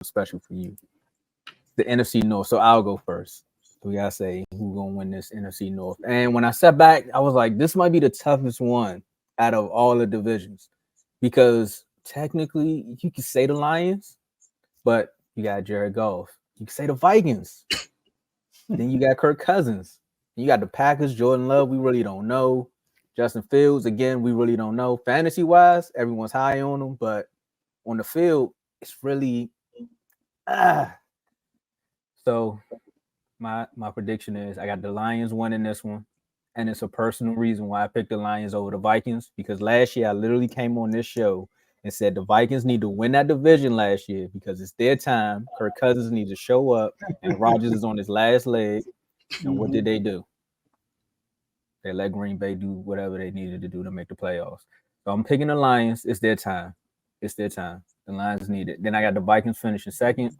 special for you. The NFC North. So I'll go first. We gotta say who's gonna win this NFC North. And when I sat back, I was like, this might be the toughest one out of all the divisions because technically you can say the Lions, but you got Jared Goff. You can say the Vikings. Then you got Kirk Cousins. You got the Packers, Jordan Love. We really don't know. Justin Fields, again, we really don't know. Fantasy wise, everyone's high on him, but on the field, it's really so my prediction is I got the Lions winning this one. And it's a personal reason why I picked the Lions over the Vikings because last year I literally came on this show and said the Vikings need to win that division last year because it's their time. Kirk Cousins needs to show up, and Rodgers is on his last leg. And what did they do? They let Green Bay do whatever they needed to do to make the playoffs. So I'm picking the Lions. It's their time. It's their time. The Lions need it. Then I got the Vikings finishing second.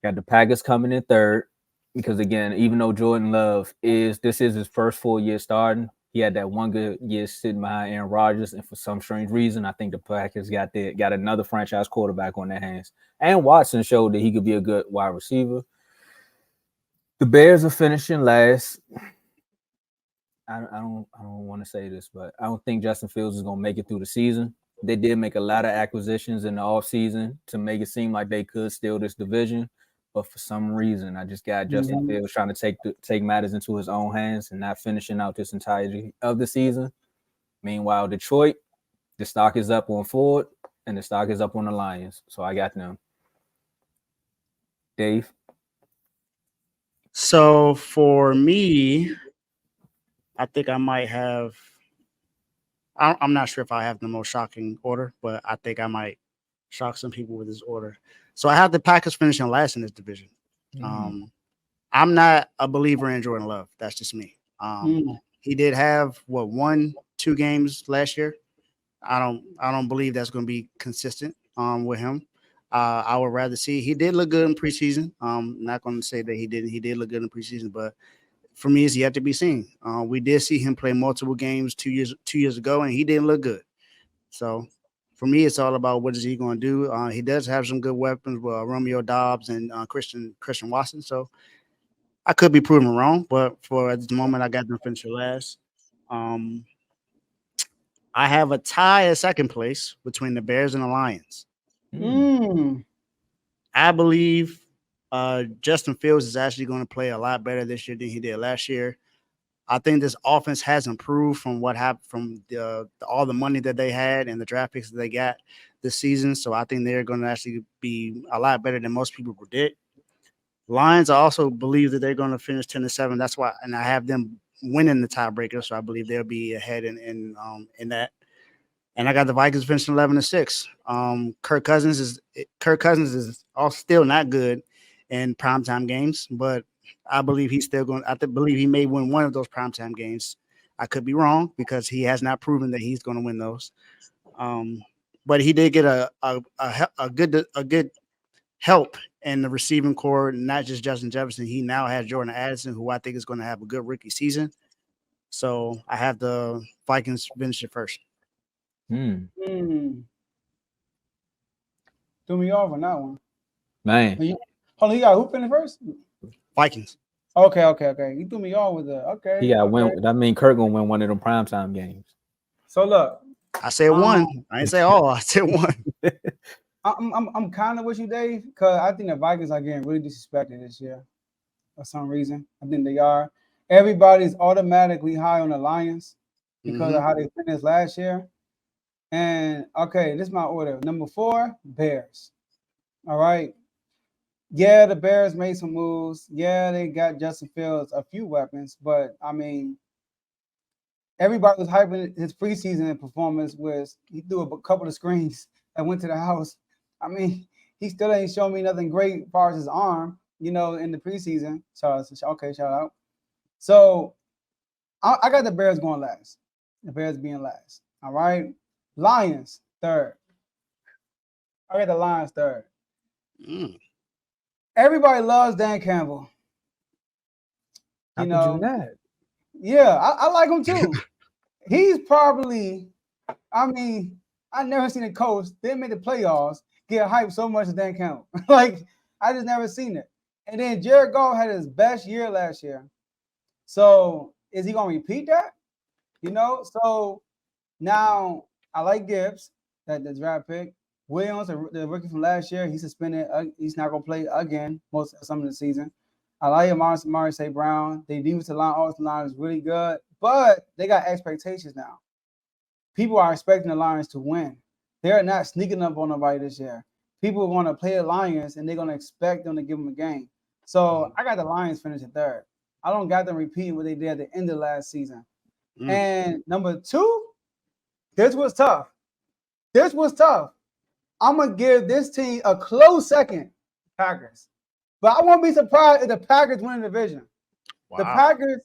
Got the Packers coming in third. Because again, even though Jordan Love is his first full year starting, he had that one good year sitting behind Aaron Rodgers, and for some strange reason, I think the Packers got another franchise quarterback on their hands. And Watson showed that he could be a good wide receiver. The Bears are finishing last. I don't want to say this, but I don't think Justin Fields is going to make it through the season. They did make a lot of acquisitions in the offseason to make it seem like they could steal this division. But for some reason, I just got Justin Fields trying to take matters into his own hands and not finishing out this entirety of the season. Meanwhile, Detroit, the stock is up on Ford and the stock is up on the Lions. So I got them. Dave? So for me, I think I might have – I'm not sure if I have the most shocking order, but I think I might shock some people with this order. So I have the Packers finishing last in this division. I'm not a believer in Jordan Love. That's just me. He did have 1-2 games last year. I don't believe that's going to be consistent with him. I would rather see he did look good in preseason. Not going to say that he didn't. He did look good in preseason, but for me, it's yet to be seen. We did see him play multiple games 2 years ago, and he didn't look good. So for me, it's all about what is he going to do. He does have some good weapons with Romeo Doubs and Christian Watson. So I could be proven wrong, but at the moment, I got them finishing last. I have a tie at second place between the Bears and the Lions. I believe Justin Fields is actually going to play a lot better this year than he did last year. I think this offense has improved from what happened from all the money that they had and the draft picks that they got this season. So I think they're going to actually be a lot better than most people predict. Lions, I also believe that they're going to finish 10-7. That's why, and I have them winning the tiebreaker. So I believe they'll be ahead in that. And I got the Vikings finishing 11-6. Kirk Cousins is all still not good in primetime games, but I believe he's still going. I believe he may win one of those primetime games. I could be wrong because he has not proven that he's going to win those. But he did get a good help in the receiving core, not just Justin Jefferson. He now has Jordan Addison, who I think is going to have a good rookie season. So I have the Vikings finish it first. Threw me off on that one. Man. Hold on, you got who finished first? Vikings. Okay. You threw me off with the okay. He got win. That mean Kirk gonna win one of them primetime games. So look, I said one. I didn't say all. I said one. I'm kind of with you, Dave, because I think the Vikings are getting really disrespected this year for some reason. I think they are. Everybody's automatically high on the Lions because of how they finished last year. And okay, this is my order. Number 4, Bears. All right. Yeah, the Bears made some moves. Yeah, they got Justin Fields a few weapons, but I mean, everybody was hyping his preseason performance. Was he threw a couple of screens that went to the house? I mean, he still ain't shown me nothing great as far as his arm, in the preseason. Shout out. So I got the Bears going last. The Bears being last. All right. Lions third. I got the Lions third. Everybody loves Dan Campbell. How could you not? Yeah, I like him too. He's probably, I never seen a coach, they made the playoffs, get hyped so much as Dan Campbell. Like, I just never seen it. And then Jared Goff had his best year last year. So is he gonna repeat that? You know, so now I like Gibbs, that the draft pick. Williams, the rookie from last year, he's suspended. He's not gonna play again some of the season. I like Amari St. Brown. They defensive line, offensive line is really good, but they got expectations now. People are expecting the Lions to win. They're not sneaking up on nobody this year. People are going to play the Lions, and they're going to expect them to give them a game. So I got the Lions finishing third. I don't got them repeating what they did at the end of last season. And number 2, this was tough. I'm going to give this team a close second, Packers. But I won't be surprised if the Packers win the division. Wow. The Packers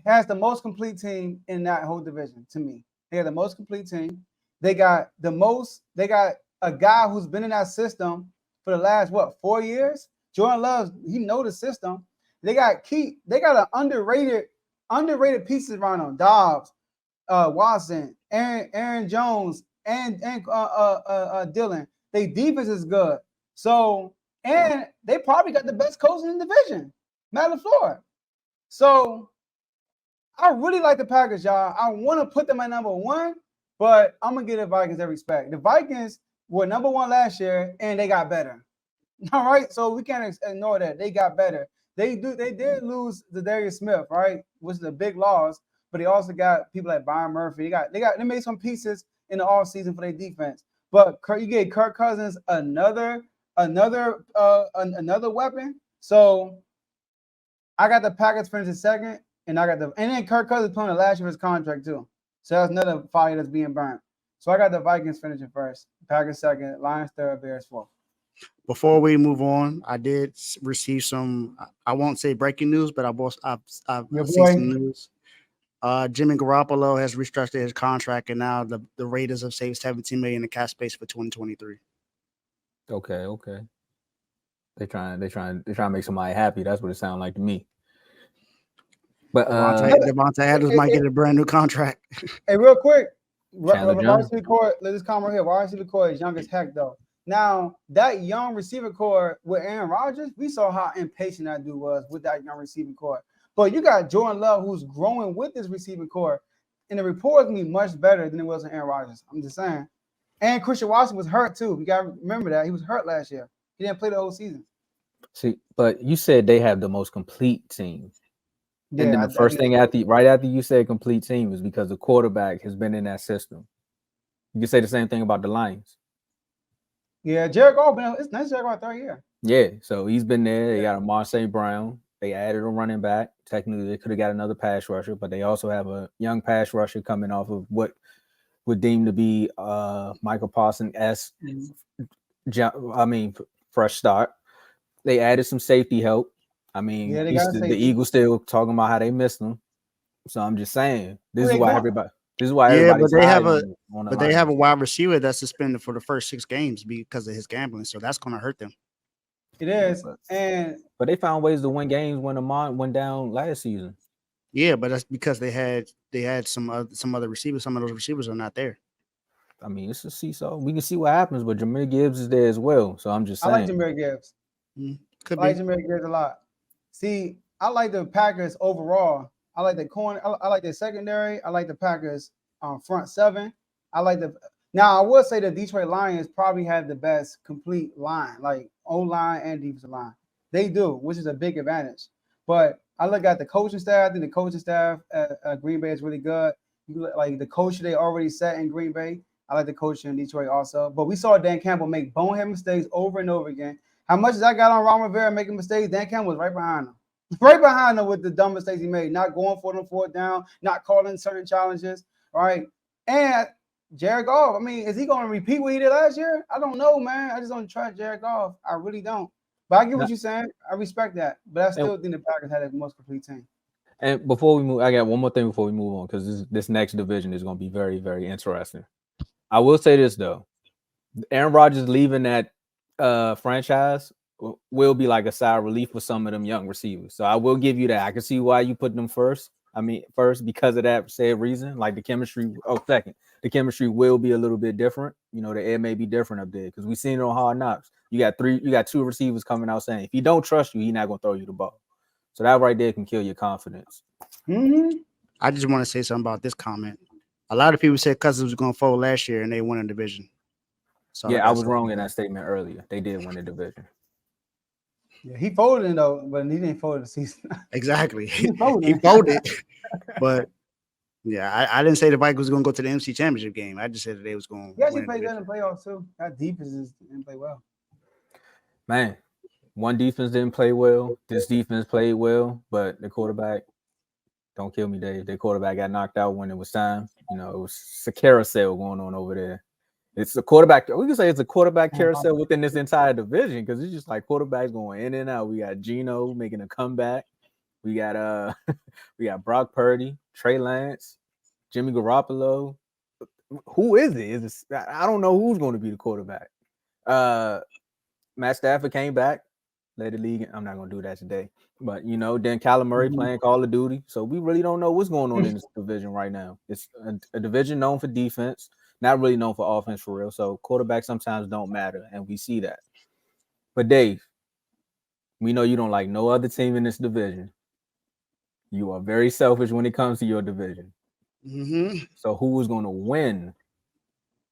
has the most complete team in that whole division, to me. They have the most complete team. They got a guy who's been in that system for the last, 4 years? Jordan Love, he knows the system. They got an underrated pieces around them. Dobbs, Watson, Aaron Jones, and Dylan. Their defense is good. So, and they probably got the best coach in the division, Matt LaFleur. So I really like the Packers, y'all. I want to put them at number 1, but I'm going to give the Vikings their respect. The Vikings were number 1 last year, and they got better. All right? So we can't ignore that. They got better. They did lose the Darius Smith, right, which is a big loss, but they also got people like Byron Murphy. They made some pieces in the offseason for their defense. But you gave Kirk Cousins another weapon. So I got the Packers finishing second. And then Kirk Cousins playing the last year of his contract too. So that's another fire that's being burnt. So I got the Vikings finishing first, Packers second, Lions third, Bears fourth. Before we move on, I did receive some, I won't say breaking news, but I've seen some news. Jimmy Garoppolo has restructured his contract, and now the Raiders have saved $17 million in cap space for 2023. Okay. They trying to make somebody happy. That's what it sounds like to me. But Devontae Adams might get a brand new contract. Hey, real quick, wide receiver core. Let's come right here. Wide receiver core is young as heck, though. Now that young receiver core with Aaron Rodgers, we saw how impatient that dude was with that young receiver core. But you got Jordan Love, who's growing with this receiver core, and the report is gonna be much better than it was in Aaron Rodgers. I'm just saying. And Christian Watson was hurt too. You gotta remember that he was hurt last year. He didn't play the whole season. See, but you said they have the most complete team. Yeah, and then the first thing right after you said complete team is because the quarterback has been in that system. You can say the same thing about the Lions. Yeah, Jared Goff, it's nice Jared Goff 3rd year. Yeah, so he's been there. They got Amari St. Brown. They added a running back. Technically, they could have got another pass rusher, but they also have a young pass rusher coming off of what would deem to be Michael Parsons' fresh start. They added some safety help. I mean, the Eagles still talking about how they missed them. So I'm just saying, this is why everybody. But they have a wide receiver that's suspended for the first 6 games because of his gambling. So that's going to hurt them. It is, but they found ways to win games when Amon went down last season. Yeah, but that's because they had some other receivers. Some of those receivers are not there. I mean, it's a seesaw. We can see what happens, but Jahmyr Gibbs is there as well. So I'm just saying. I like Jahmyr Gibbs. Jahmyr Gibbs a lot. See, I like the Packers overall. I like the corner. I like the secondary. I like the Packers front 7. Now I would say the Detroit Lions probably have the best complete line, like O-line and defensive line. They do, which is a big advantage. But I look at the coaching staff. I think the coaching staff at Green Bay is really good. Like the coach they already set in Green Bay. I like the coach in Detroit also. But we saw Dan Campbell make bonehead mistakes over and over again. How much as I got on Ron Rivera making mistakes, Dan Campbell was right behind him. Right behind him with the dumb mistakes he made, not going for them 4th down, not calling certain challenges, right? And Jared Goff, I mean, is he going to repeat what he did last year? I don't know, man. I just don't trust Jared Goff. I really don't. But I get what you're saying. I respect that. But I still think the Packers had the most complete team. And before we move, I got one more thing before we move on, because this next division is going to be very, very interesting. I will say this, though. Aaron Rodgers leaving that franchise will be like a sigh of relief for some of them young receivers. So I will give you that. I can see why you put them first. I mean, first, because of that said reason, like the chemistry. Oh, second, the chemistry will be a little bit different. You know, the air may be different up there because we seen it on Hard Knocks. You got two receivers coming out saying, if he don't trust you, he's not gonna throw you the ball. So that right there can kill your confidence. Mm-hmm. I just want to say something about this comment. A lot of people said Cousins was going to fold last year, and they won a division. So Yeah, I was wrong in that statement earlier. They did win the division. Yeah, he folded it though, but he didn't fold the season. Exactly. He He folded. But yeah, I didn't say the Vikings was going to go to the NFC Championship game. I just said that they was going He to actually win. played good in the playoffs too. That defense didn't play well. Man, one defense didn't play well. This defense played well, but the quarterback, don't kill me, Dave. Their quarterback got knocked out when it was time. You know, it was a carousel going on over there. It's a quarterback. We can say it's a quarterback carousel within this entire division because it's just like quarterbacks going in and out. We got Geno making a comeback. We got we got Brock Purdy, Trey Lance, Jimmy Garoppolo. Who is it? I don't know who's going to be the quarterback. Matt Stafford came back, led the league. I'm not going to do that today. But, you know, then Kyler Murray playing Call of Duty. So we really don't know what's going on in this division right now. It's a division known for defense, not really known for offense for real. So quarterbacks sometimes don't matter, and we see that. But, Dave, we know you don't like no other team in this division. You are very selfish when it comes to your division. Mm-hmm. So who is going to win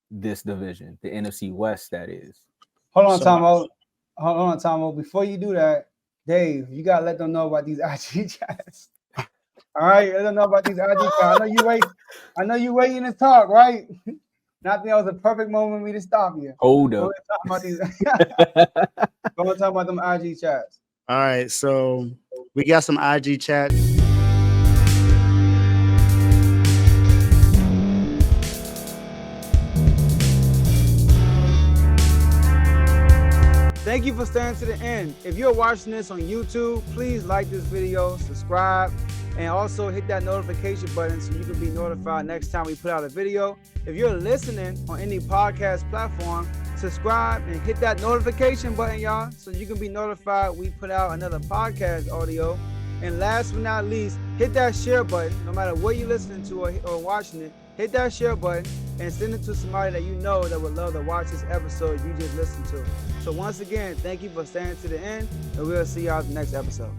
this division, the NFC West, that is? Hold on, Tomo. Before you do that, Dave, you gotta let them know about these IG chats. All right, let them know about these IG chats. I know you waiting to talk, right? I think that was a perfect moment for me to stop you. Hold up. Go and talk about them IG chats. All right, so we got some IG chat. Thank you for staying to the end. If you're watching this on YouTube, please like this video, subscribe, and also hit that notification button so you can be notified next time we put out a video. If you're listening on any podcast platform, subscribe and hit that notification button, y'all, so you can be notified we put out another podcast audio. And last but not least, hit that share button. No matter what you're listening to or watching it, hit that share button and send it to somebody that you know that would love to watch this episode you just listened to. So once again, thank you for staying to the end, and we'll see y'all in the next episode.